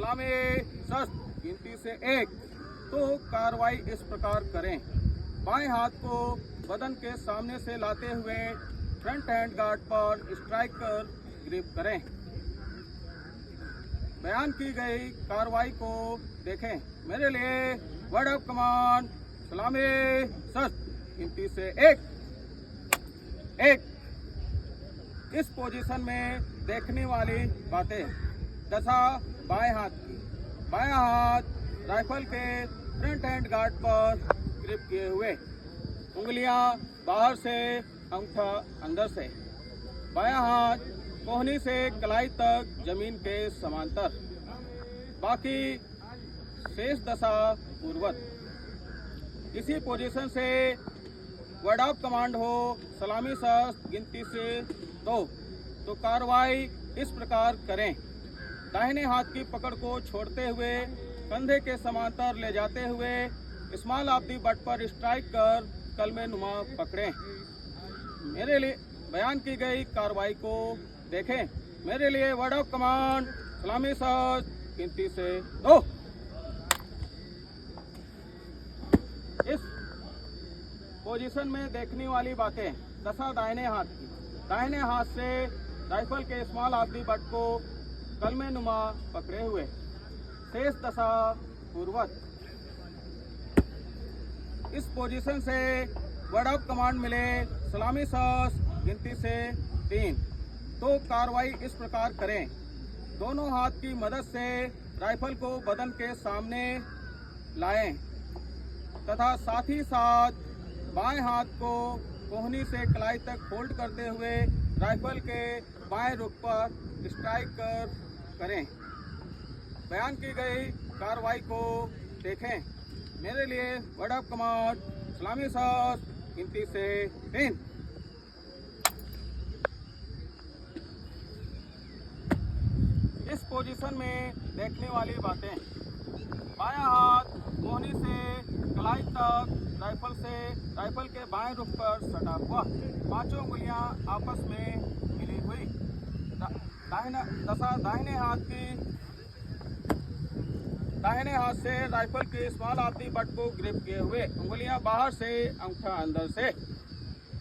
सलामी शस्त्र गिनती से 1। तो कार्रवाई इस प्रकार करें। बाएं हाथ को बदन के सामने से लाते हुए फ्रंट हैंड गार्ड पर स्ट्राइक कर ग्रिप करें। बयान की गई कार्रवाई को देखें। मेरे लिए वर्ड ऑफ कमांड सलामी शस्त्र गिनती से 1। इस पोजीशन में देखने वाली बातें। दशा बाएं हाथ की। बायां हाथ राइफल के फ्रंट हैंड गार्ड पर ग्रिप किए हुए, उंगलियां बाहर से, अंगूठा अंदर से। बायां हाथ कोहनी से कलाई तक जमीन के समांतर, बाकी शेष दशा पूर्वत। इसी पोजीशन से वर्ड ऑफ कमांड हो सलामी शस्त्र गिनती से 2। तो कार्रवाई इस प्रकार करें। दाहिने हाथ की पकड़ को छोड़ते हुए कंधे के समांतर ले जाते हुए स्मॉल ऑफ दी बट पर स्ट्राइक कर कलमे नुमा पकड़ें। मेरे लिए बयान की गई कार्रवाई को देखें। मेरे लिए वर्ड ऑफ कमांड सलामी शस्त्र गिनती से 2। इस पोजीशन में देखने वाली बातें। दशा दाहिने हाथ की। दाहिने हाथ से राइफल के स्मॉल ऑफ दी बट को कलमे नुमा पकड़े हुए, शेष दशा पूर्वत। इस पोजीशन से वर्ड ऑफ कमांड मिले सलामी शस्त्र गिनती से 3। तो कार्रवाई इस प्रकार करें। दोनों हाथ की मदद से राइफल को बदन के सामने लाएं तथा साथ ही साथ बाएं हाथ को कोहनी से कलाई तक फोल्ड करते हुए राइफल के बाएं रुख पर स्ट्राइक करें। बयान की गई कार्रवाई को देखें। मेरे लिए वर्ड ऑफ कमांड सलामी शस्त्र गिनती से 3। इस पोजीशन में देखने वाली बातें। बायां हाथ कोहनी से कलाई तक राइफल के बाएं रुख पर सटा हुआ, पांचों उंगलियां आपस में मिली हुई। दशा दाहिने हाथ से राइफल के स्मॉल ऑफ दी बट को ग्रिप किए हुए, उंगलियां बाहर से, अंगूठा अंदर से।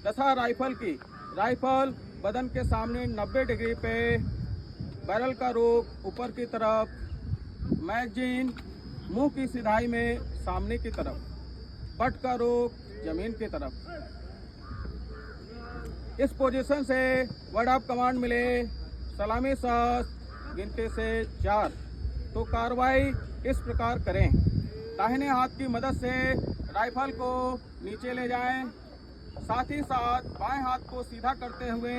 दशा राइफल की। राइफल बदन के सामने 90 डिग्री पे, बैरल का रुख ऊपर की तरफ, मैगजीन मुंह की सिधाई में सामने की तरफ, बट का रुख जमीन की तरफ। इस पोजीशन से वर्ड ऑफ कमांड मिले सलामी शस्त्र गिनती से 4। तो कार्रवाई इस प्रकार करें। दाहिने हाथ की मदद से राइफल को नीचे ले जाएं, साथ ही साथ बाएं हाथ को सीधा करते हुए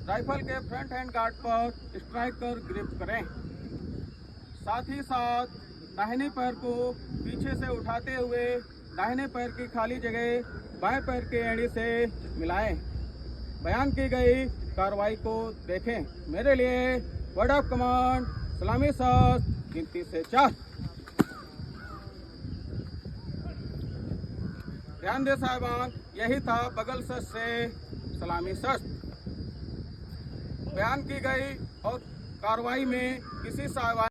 राइफल के फ्रंट हैंड गार्ड पर स्ट्राइक कर ग्रिप करें। साथ ही साथ दाहिने पैर को पीछे से उठाते हुए दाहिने पैर की खाली जगह बाएं पैर के एड़ी से मिलाएं। बयान की गई कार्रवाई को देखें। मेरे लिए वर्ड ऑफ कमांड सलामी शस्त्र गिनती से 4। ध्यान दे साहिबान, यही था बगल से सलामी शस्त्र। बयान की गई और कार्रवाई में किसी साहिबान